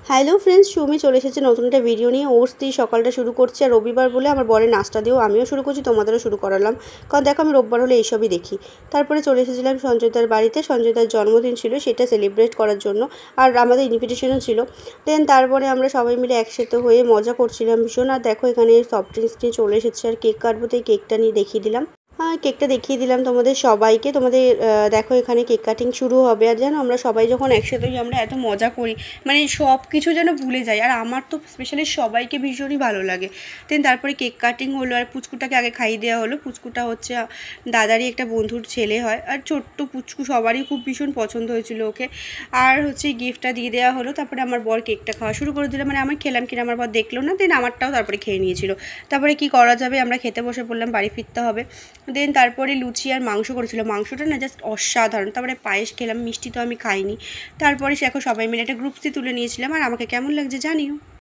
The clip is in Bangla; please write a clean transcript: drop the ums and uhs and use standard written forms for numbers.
হ্যালো ফ্রেন্ডস, সুমি চলে এসেছে নতুন একটা ভিডিও নিয়ে। ওটস দিয়ে সকালটা শুরু করছি, আর রবিবার বলে আমার বরের নাস্তা দিয়েও আমিও শুরু করছি, তোমাদেরও শুরু করালাম। কারণ দেখো, আমি রোববার হলে এইসবই দেখি। তারপরে চলে এসেছিলাম সঞ্জয়দার বাড়িতে। সঞ্জয়দার জন্মদিন ছিল, সেটা সেলিব্রেট করার জন্য, আর আমাদের ইনভিটেশনও ছিল। দেন তারপরে আমরা সবাই মিলে একসাথে হয়ে মজা করছিলাম ভীষণ। আর দেখো, এখানে সফট ড্রিঙ্কস নিয়ে চলে এসেছে, আর কেক কাটবো, তাই কেকটা নিয়ে দেখিয়ে দিলাম। হ্যাঁ, কেকটা দেখিয়ে দিলাম তোমাদের সবাইকে। তোমাদের দেখো, এখানে কেক কাটিং শুরু হবে। আর জানো, আমরা সবাই যখন একসাথে হই আমরা এত মজা করি, মানে সব কিছু যেন ভুলে যাই। আর আমার তো স্পেশালি সবাইকে ভীষণই ভালো লাগে। দেন তারপরে কেক কাটিং হলো, আর পুচকুটাকে আগে খাইয়ে দেওয়া হলো। পুচকুটা হচ্ছে দাদারই একটা বন্ধুর ছেলে হয়, আর ছোট্ট পুচকু, সবারই খুব ভীষণ পছন্দ হয়েছিল ওকে। আর হচ্ছে গিফটটা দিয়ে দেওয়া হলো। তারপরে আমার বর কেকটা খাওয়া শুরু করে দিল, মানে আমি খেলাম কিনা আমার বর দেখলো না। দেন আমারটাও তারপরে খেয়ে নিয়েছিল। তারপরে কি করা যাবে, আমরা খেতে বসে পড়লাম, বাড়ি ফিরতে হবে। দেন তারপরে লুচি আর মাংস করেছিল, মাংসটা না জাস্ট অসাধারণ। তারপরে পায়েস খেলাম, মিষ্টি তো আমি খাইনি। তারপরে সে এখন সবাই মিলে একটা গ্রুপসি তুলে নিয়েছিলাম। আর আমাকে কেমন লাগছে জানিও।